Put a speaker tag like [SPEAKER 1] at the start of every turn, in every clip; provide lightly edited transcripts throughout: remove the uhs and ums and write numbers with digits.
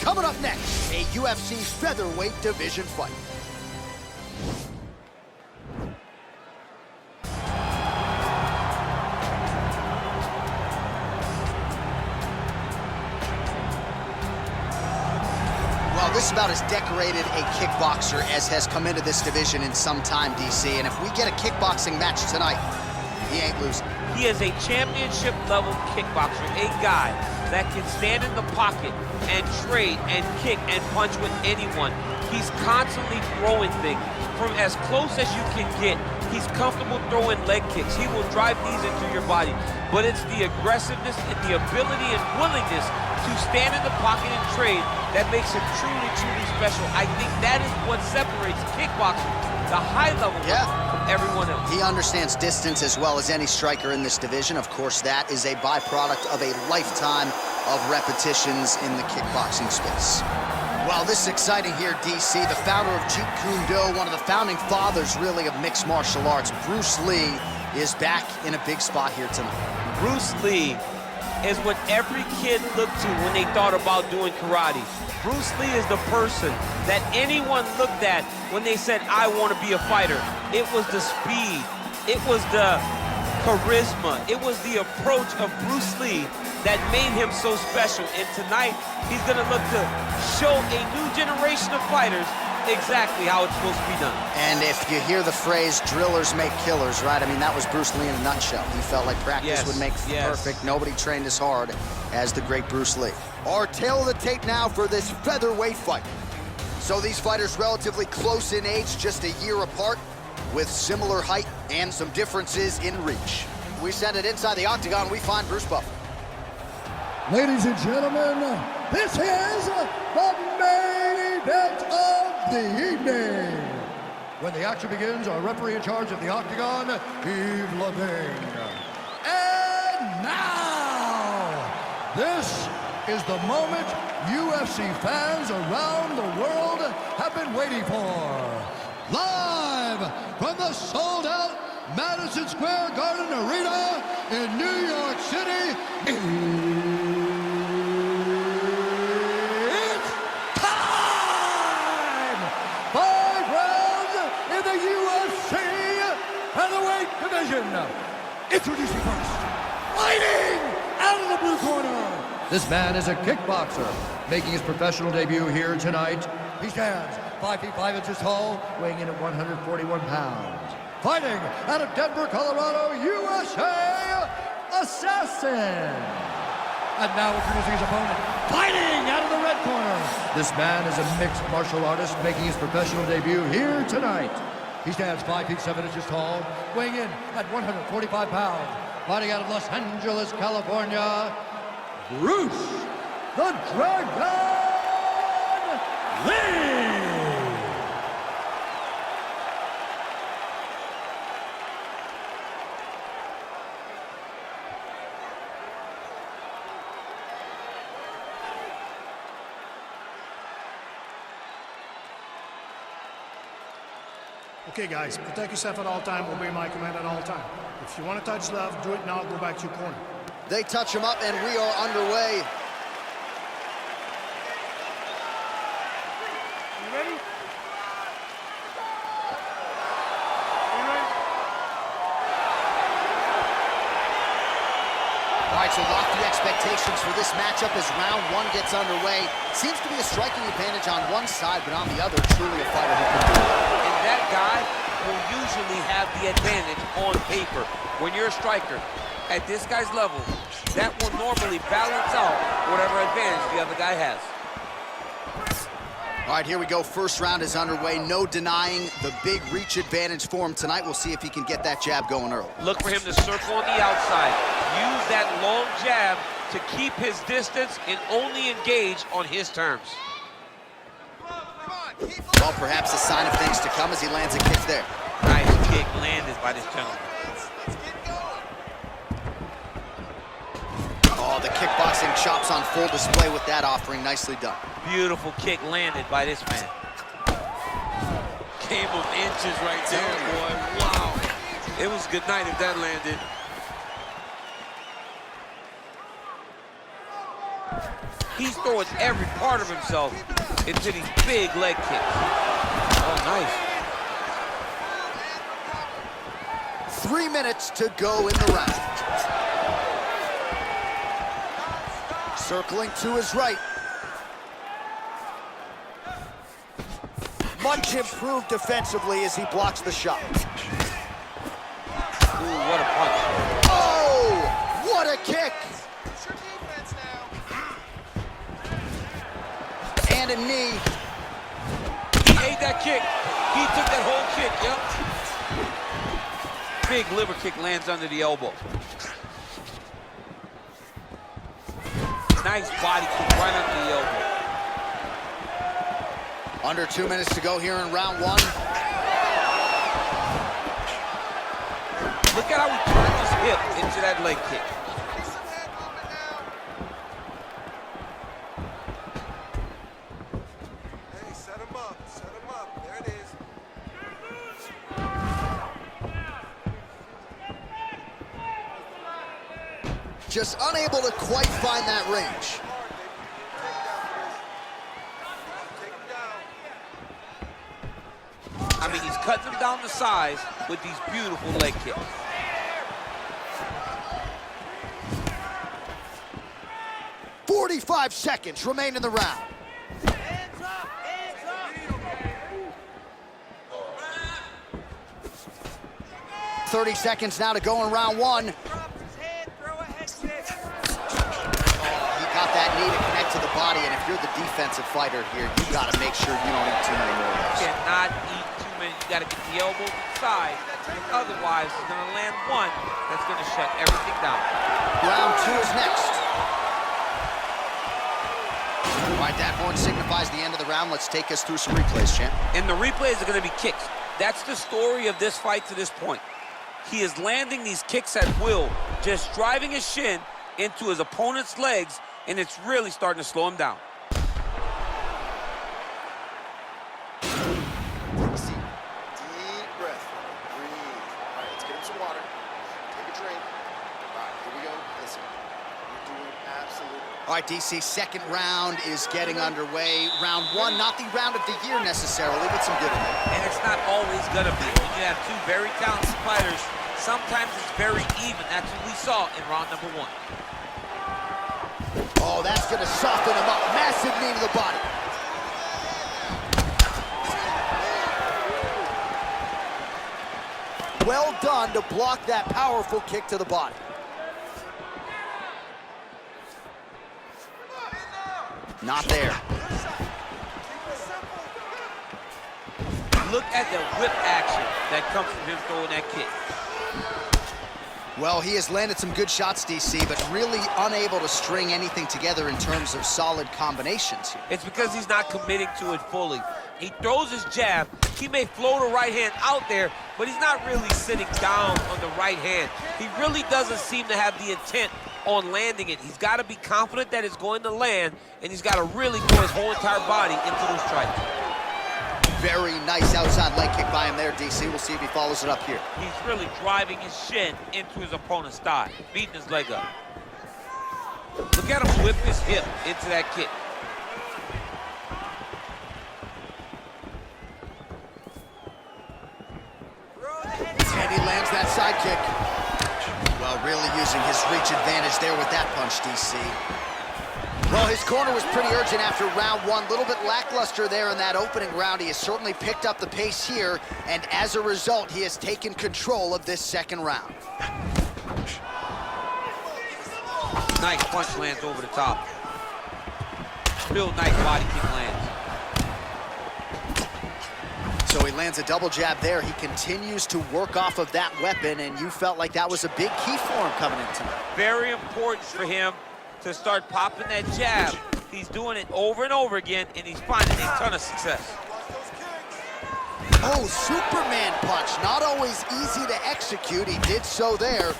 [SPEAKER 1] Coming up next, a UFC featherweight division fight. Well, this is about as decorated a kickboxer as has come into this division in some time, DC. And if we get a kickboxing match tonight, he ain't losing.
[SPEAKER 2] He is a championship-level kickboxer, a guy that can stand in the pocket and trade and kick and punch with anyone. He's constantly throwing things from as close as you can get. He's comfortable throwing leg kicks. He will drive these into your body. But it's the aggressiveness and the ability and willingness to stand in the pocket and trade that makes him truly, truly special. I think that is what separates kickboxing, the high level, from everyone else.
[SPEAKER 1] He understands distance as well as any striker in this division. Of course, that is a byproduct of a lifetime of repetitions in the kickboxing space. Well, this is exciting here, DC. The founder of Jeet Kune Do, one of the founding fathers, really, of mixed martial arts, Bruce Lee, is back in a big spot here tonight.
[SPEAKER 2] Bruce Lee is what every kid looked to when they thought about doing karate. Bruce Lee is the person that anyone looked at when they said, I want to be a fighter. It was the speed, it was the charisma, it was the approach of Bruce Lee that made him so special. And tonight, he's gonna look to show a new generation of fighters exactly how it's supposed to be done.
[SPEAKER 1] And if you hear the phrase, drillers make killers, right? I mean, that was Bruce Lee in a nutshell. He felt like practice would make perfect. Nobody trained as hard as the great Bruce Lee. Our tail of the tape now for this featherweight fight. So these fighters relatively close in age, just a year apart, with similar height and some differences in reach. We send it inside the octagon, we find Bruce Buffer.
[SPEAKER 3] Ladies and gentlemen, this is the main event of the evening. When the action begins, our referee in charge of the octagon, Yves Levine. And now, this is the moment UFC fans around the world have been waiting for. Live from the sold-out Madison Square Garden Arena in New York City, it's time! 5 rounds in the UFC featherweight division. Introducing first, fighting out of the blue corner. This man is a kickboxer, making his professional debut here tonight. He stands 5 feet 5 inches tall, weighing in at 141 pounds. Fighting out of Denver, Colorado, USA, Assassin. And now introducing his opponent, fighting out of the red corner. This man is a mixed martial artist, making his professional debut here tonight. He stands 5 feet 7 inches tall, weighing in at 145 pounds. Fighting out of Los Angeles, California, Bruce the Dragon Lee!
[SPEAKER 4] Okay, guys, protect yourself at all time, obey my command at all time. If you want to touch left, do it now, go back to your corner.
[SPEAKER 1] They touch him up, and we are underway.
[SPEAKER 4] You ready?
[SPEAKER 1] All right, so lofty expectations for this matchup as round one gets underway. Seems to be a striking advantage on one side, but on the other, truly a fighter who can do it.
[SPEAKER 2] And that guy will usually have the advantage on paper. When you're a striker, at this guy's level, that will normally balance out whatever advantage the other guy has.
[SPEAKER 1] All right, here we go. First round is underway. No denying the big reach advantage for him tonight. We'll see if he can get that jab going early.
[SPEAKER 2] Look for him to circle on the outside. Use that long jab to keep his distance and only engage on his terms.
[SPEAKER 1] Well, perhaps a sign of things to come as he lands a kick there.
[SPEAKER 2] Nice kick landed by this gentleman.
[SPEAKER 1] Oh, the kickboxing chops on full display with that offering. Nicely done.
[SPEAKER 2] Beautiful kick landed by this man. Game of inches right there, boy. Wow. It was good night if that landed. He's throwing every part of himself into these big leg kicks. Oh, nice.
[SPEAKER 1] 3 minutes to go in the round. Circling to his right. Much improved defensively as he blocks the shot.
[SPEAKER 2] Ooh, what a punch.
[SPEAKER 1] Oh, what a kick. And a knee.
[SPEAKER 2] He ate that kick. He took that whole kick, yep. Big liver kick lands under the elbow. Nice body kick right under the elbow.
[SPEAKER 1] Under 2 minutes to go here in round one.
[SPEAKER 2] Look at how he turned his hip into that leg kick.
[SPEAKER 5] Hey, set him up. Set him up. There it is.
[SPEAKER 1] Just unable to quite find that range.
[SPEAKER 2] I mean, he's cutting them down to size with these beautiful leg kicks.
[SPEAKER 1] "45 seconds remain in the round.
[SPEAKER 5] Hands up, hands up.
[SPEAKER 1] 30 seconds now to go in round one.
[SPEAKER 5] Drop his head, throw a head kick.
[SPEAKER 1] He got that knee to connect to the body, and if you're the defensive fighter here, you got to make sure you don't eat too many more of those.
[SPEAKER 2] Cannot eat too many. You got to get the elbow to the side. Otherwise, he's going to land one that's going to shut everything down.
[SPEAKER 1] Round two is next. All right, that horn signifies the end of the round. Let's take us through some replays, champ.
[SPEAKER 2] And the replays are going to be kicks. That's the story of this fight to this point. He is landing these kicks at will, just driving his shin into his opponent's legs, and it's really starting to slow him down.
[SPEAKER 5] Take a seat. Deep breath. Breathe. All right, let's get him some water. Take a drink. All right, here we go. Listen, you're doing absolutely.
[SPEAKER 1] All right, DC, second round is getting underway. Round one, not the round of the year necessarily, but some good in there.
[SPEAKER 2] And it's not always going to be. When you have two very talented fighters, sometimes it's very even. That's what we saw in round number one.
[SPEAKER 1] Oh, that's going to soften him up. Massive knee to the body. Well done to block that powerful kick to the body. Not there.
[SPEAKER 2] Look at the whip action that comes from him throwing that kick.
[SPEAKER 1] Well, he has landed some good shots, DC, but really unable to string anything together in terms of solid combinations here.
[SPEAKER 2] It's because he's not committing to it fully. He throws his jab. He may float a right hand out there, but he's not really sitting down on the right hand. He really doesn't seem to have the intent on landing it. He's got to be confident that it's going to land, and he's got to really throw his whole entire body into those strikes.
[SPEAKER 1] Very nice outside leg kick by him there, DC. We'll see if he follows it up here.
[SPEAKER 2] He's really driving his shin into his opponent's thigh, beating his leg up. Look at him whip his hip into that kick.
[SPEAKER 1] And he lands that side kick. Well, really using his reach advantage there with that punch, DC. Well, his corner was pretty urgent after round one. A little bit lackluster there in that opening round. He has certainly picked up the pace here, and as a result, he has taken control of this second round.
[SPEAKER 2] Nice punch lands over the top. Real nice body kick lands.
[SPEAKER 1] So he lands a double jab there. He continues to work off of that weapon, and you felt like that was a big key for him coming in tonight.
[SPEAKER 2] Very important for him to start popping that jab. He's doing it over and over again, and he's finding a ton of success.
[SPEAKER 1] Oh, Superman punch. Not always easy to execute. He did so there.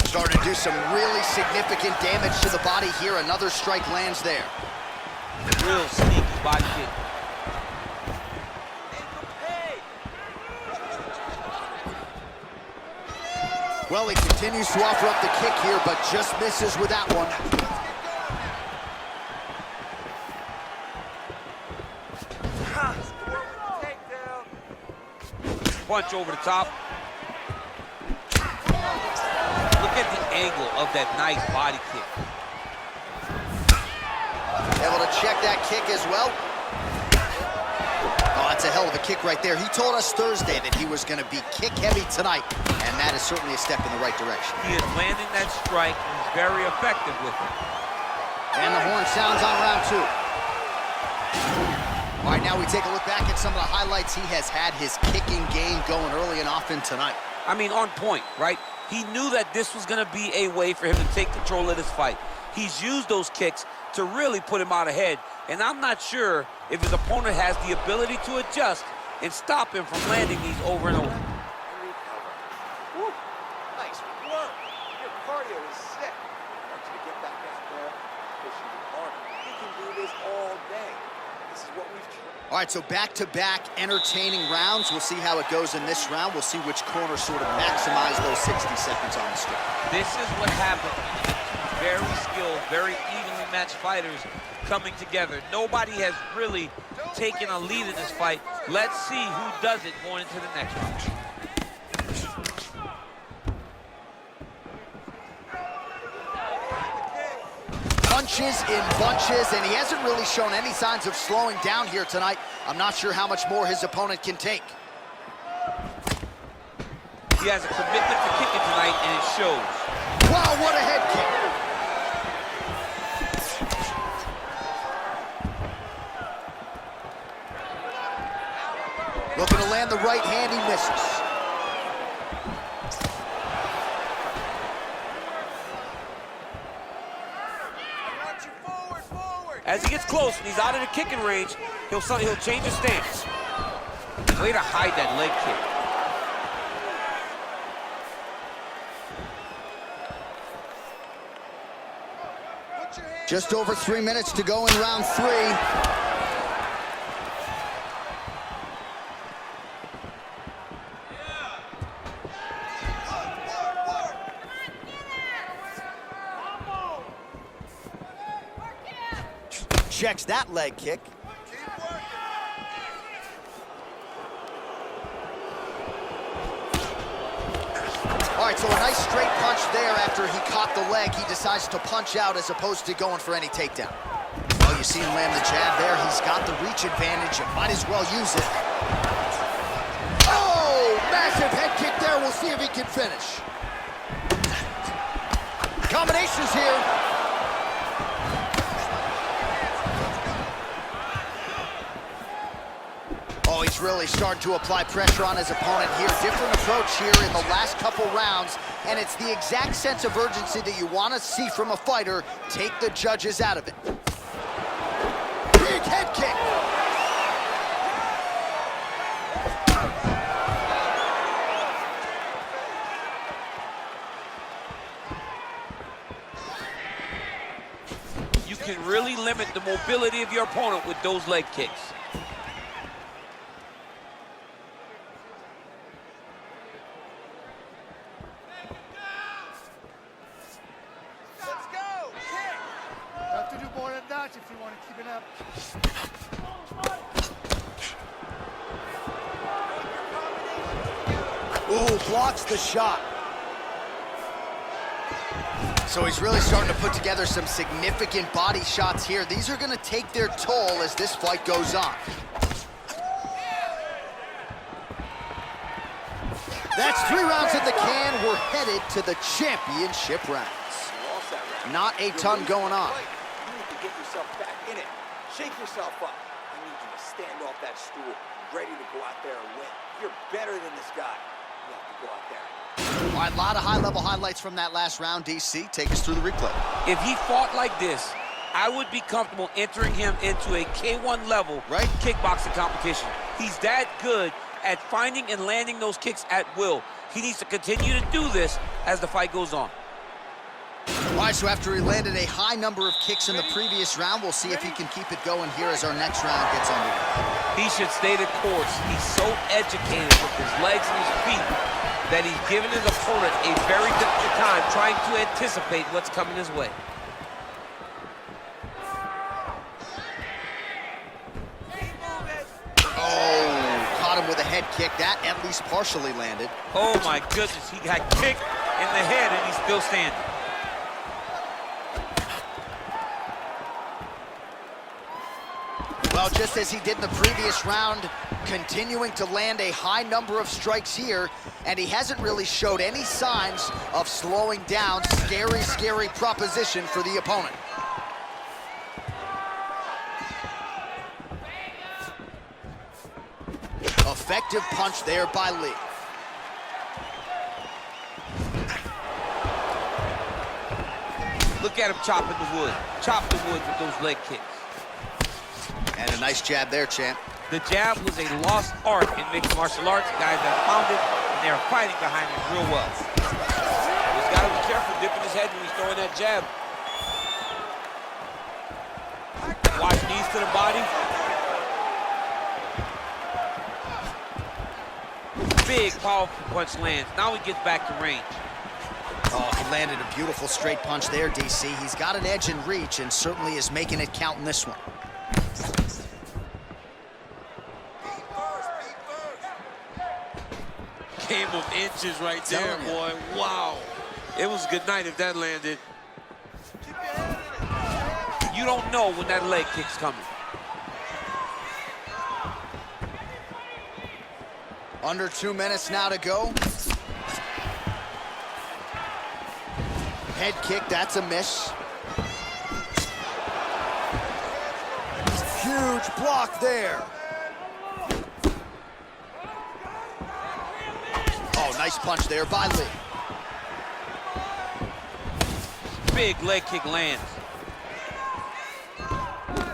[SPEAKER 1] Starting to do some really significant damage to the body here. Another strike lands there.
[SPEAKER 2] Real sneaky body kick.
[SPEAKER 1] Well, he continues to offer up the kick here, but just misses with that one.
[SPEAKER 2] Punch over the top. Look at the angle of that nice body kick.
[SPEAKER 1] Able to check that kick as well. Oh, that's a hell of a kick right there. He told us Thursday that he was going to be kick-heavy tonight, and that is certainly a step in the right direction.
[SPEAKER 2] He is landing that strike. He's very effective with it.
[SPEAKER 1] And the horn sounds on round 2. All right, now we take a look back at some of the highlights. He has had his kicking game going early and often tonight.
[SPEAKER 2] I mean, on point, right? He knew that this was going to be a way for him to take control of this fight. He's used those kicks to really put him out ahead, and I'm not sure if his opponent has the ability to adjust and stop him from landing these over and over.
[SPEAKER 5] Woo. Nice work. Your cardio is sick. I want you to get back out there, push even harder. You can do this all day. This is what we've tried.
[SPEAKER 1] All right, so back-to-back entertaining rounds. We'll see how it goes in this round. We'll see which corner sort of maximize those 60 seconds on the strip.
[SPEAKER 2] This is what happens. Very skilled, very evenly matched fighters coming together. Nobody has really taken a lead in this fight. Let's see who does it going into the next round.
[SPEAKER 1] Punches in bunches, and he hasn't really shown any signs of slowing down here tonight. I'm not sure how much more his opponent can take.
[SPEAKER 2] He has a commitment to kicking tonight, and it shows.
[SPEAKER 1] Wow, what a head kick. Looking to land the right hand, he misses.
[SPEAKER 2] As he gets close and he's out of the kicking range, he'll change his stance. Way to hide that leg kick.
[SPEAKER 1] Just over 3 minutes to go in round 3. Checks that leg kick. All right, so a nice straight punch there after he caught the leg. He decides to punch out as opposed to going for any takedown. Well, you see him land the jab there. He's got the reach advantage and might as well use it. Oh, massive head kick there. We'll see if he can finish. Combinations here. Oh, he's really starting to apply pressure on his opponent here. Different approach here in the last couple rounds, and it's the exact sense of urgency that you want to see from a fighter. Take the judges out of it. Big head kick.
[SPEAKER 2] You can really limit the mobility of your opponent with those leg kicks.
[SPEAKER 4] If you want to keep it up.
[SPEAKER 1] Ooh, blocks the shot. So he's really starting to put together some significant body shots here. These are going to take their toll as this fight goes on. That's 3 rounds in the can. We're headed to the championship rounds. Not a ton going on.
[SPEAKER 5] Get yourself back in it. Shake yourself up. I need you to stand off that stool, ready to go out there and win. You're better than this guy. You have to go out there.
[SPEAKER 1] All right, a lot of high-level highlights from that last round. DC, take us through the replay.
[SPEAKER 2] If he fought like this, I would be comfortable entering him into a K1 level kickboxing competition. He's that good at finding and landing those kicks at will. He needs to continue to do this as the fight goes on.
[SPEAKER 1] All right, so after he landed a high number of kicks in the previous round, we'll see if he can keep it going here as our next round gets underway.
[SPEAKER 2] He should stay the course. He's so educated with his legs and his feet. that he's giving his opponent a very difficult time trying to anticipate what's coming his way.
[SPEAKER 1] Oh, caught him with a head kick. That at least partially landed.
[SPEAKER 2] Oh my goodness, he got kicked in the head and he's still standing.
[SPEAKER 1] Well, just as he did in the previous round, continuing to land a high number of strikes here, and he hasn't really showed any signs of slowing down. Scary, scary proposition for the opponent. Effective punch there by Lee.
[SPEAKER 2] Look at him chopping the wood. Chop the wood with those leg kicks.
[SPEAKER 1] And a nice jab there, champ.
[SPEAKER 2] The jab was a lost art in mixed martial arts. Guys have found it, and they're fighting behind it real well. He's got to be careful dipping his head when he's throwing that jab. Watch knees to the body. Big, powerful punch lands. Now he gets back to range.
[SPEAKER 1] Oh, he landed a beautiful straight punch there, DC. He's got an edge in reach and certainly is making it count in this one.
[SPEAKER 2] Game of inches right there, boy. Wow. It was a good night if that landed. You don't know when that leg kick's coming.
[SPEAKER 1] Under 2 minutes now to go. Head kick, that's a miss. Huge block there. Oh, nice punch there by Lee.
[SPEAKER 2] Big leg kick lands.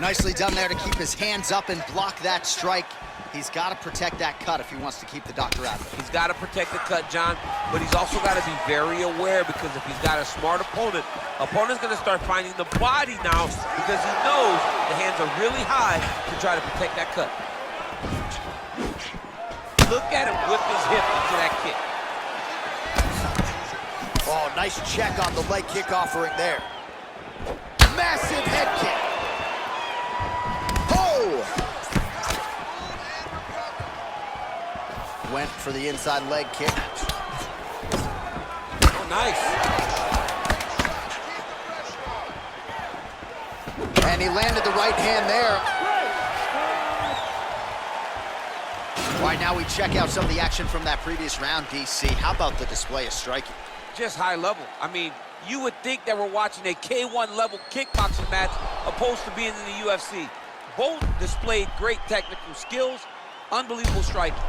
[SPEAKER 1] Nicely done there to keep his hands up and block that strike. He's got to protect that cut if he wants to keep the doctor out of it.
[SPEAKER 2] He's got to protect the cut, John, but he's also got to be very aware, because if he's got a smart opponent's going to start finding the body now, because he knows the hands are really high to try to protect that cut. Look at him whip his hip into that kick.
[SPEAKER 1] Oh, nice check on the leg kick offering there. Massive head kick. Oh! Went for the inside leg kick.
[SPEAKER 2] Oh, nice.
[SPEAKER 1] And he landed the right hand there. All right, now we check out some of the action from that previous round, DC. How about the display of striking?
[SPEAKER 2] Just high level. I mean, you would think that we're watching a K1 level kickboxing match opposed to being in the UFC. Both displayed great technical skills, unbelievable striking.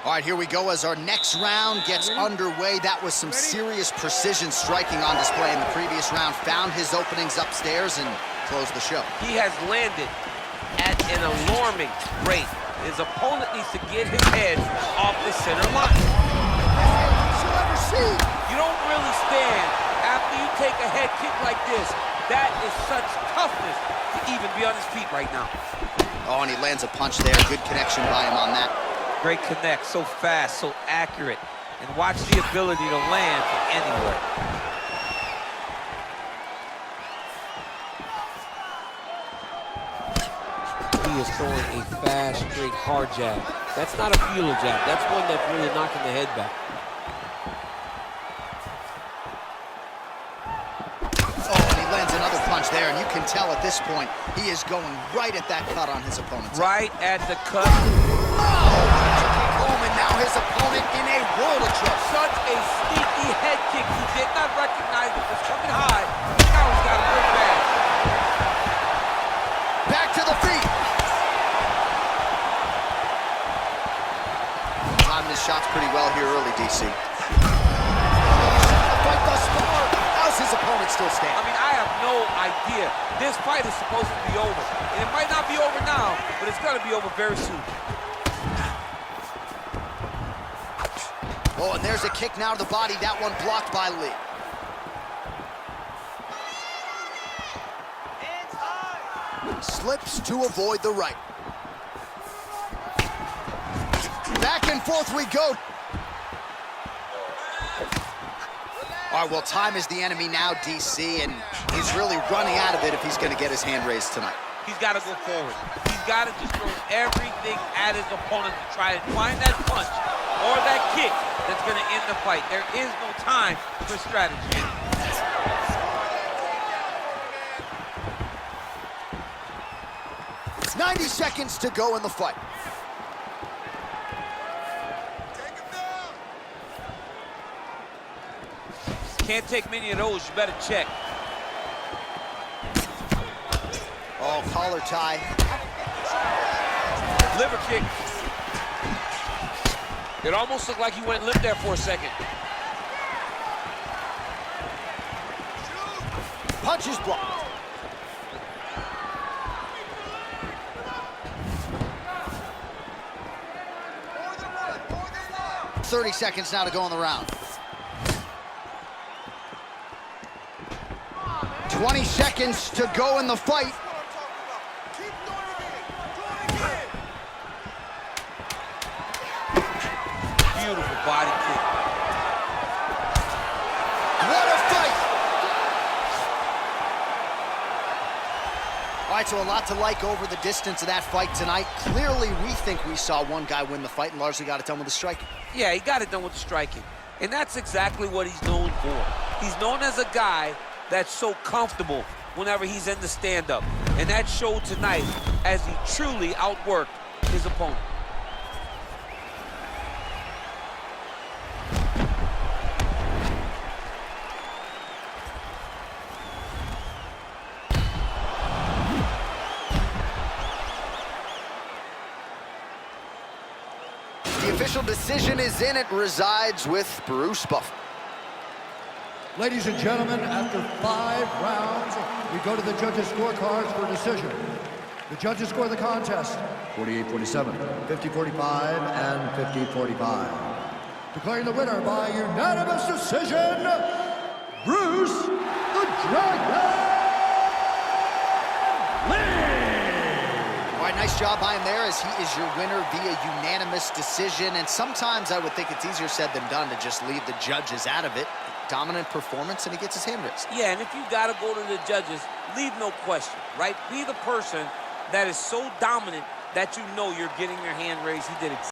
[SPEAKER 1] All right, here we go as our next round gets underway. That was some serious precision striking on display in the previous round. Found his openings upstairs and closed the show.
[SPEAKER 2] He has landed at an alarming rate. His opponent needs to get his head off the center line. You don't really stand after you take a head kick like this. That is such toughness to even be on his feet right now.
[SPEAKER 1] Oh, and he lands a punch there. Good connection by him on that.
[SPEAKER 2] Great connect, so fast, so accurate. And watch the ability to land from anywhere. He is throwing a fast, straight, hard jab. That's not a feeler jab. That's one that's really knocking the head back.
[SPEAKER 1] Oh, and he lands another punch there, and you can tell at this point he is going right at that cut on his opponent's head.
[SPEAKER 2] Right at the cut.
[SPEAKER 1] Home, and now his opponent in a world of trouble.
[SPEAKER 2] Such a sneaky head kick. He did not recognize it was coming high. Now he's got a good back.
[SPEAKER 1] Back to the feet. Timed his shots pretty well here early, DC. Fight thus far. How's his opponent still standing?
[SPEAKER 2] I mean, I have no idea. This fight is supposed to be over. And it might not be over now, but it's going to be over very soon.
[SPEAKER 1] Oh, and there's a kick now to the body. That one blocked by Lee. Slips to avoid the right. Back and forth we go. All right, well, time is the enemy now, DC, and he's really running out of it if he's going to get his hand raised tonight.
[SPEAKER 2] He's got to go forward. He's got to just throw everything at his opponent to try and find that punch or that kick that's going to end the fight. There is no time for strategy.
[SPEAKER 1] It's 90 seconds to go in the fight.
[SPEAKER 2] Can't take many of those. You better check.
[SPEAKER 1] Oh, collar tie.
[SPEAKER 2] Liver kick. It almost looked like he went limp there for a second.
[SPEAKER 1] Punch is blocked.
[SPEAKER 5] More than one.
[SPEAKER 1] 30 seconds now to go in the round. 20 seconds to go in the fight.
[SPEAKER 2] Beautiful body kick.
[SPEAKER 1] What a fight! All right, so a lot to like over the distance of that fight tonight. Clearly, we think we saw one guy win the fight and largely got it done with the striking.
[SPEAKER 2] Yeah, he got it done with the striking. And that's exactly what he's known for. He's known as a guy that's so comfortable whenever he's in the stand-up. And that showed tonight as he truly outworked his opponent.
[SPEAKER 1] The official decision is in. It resides with Bruce Buffer.
[SPEAKER 3] Ladies and gentlemen, after 5 rounds, we go to the judges' scorecards for decision. The judges score the contest 48-47, 50-45, and 50-45. Declaring the winner by unanimous decision, Bruce the Dragon Lee!
[SPEAKER 1] All right, nice job by him there as he is your winner via unanimous decision. And sometimes I would think it's easier said than done to just leave the judges out of it. Dominant performance, and he gets his hand raised.
[SPEAKER 2] Yeah, and if you got to go to the judges, leave no question, right? Be the person that is so dominant that you know you're getting your hand raised. He did exactly.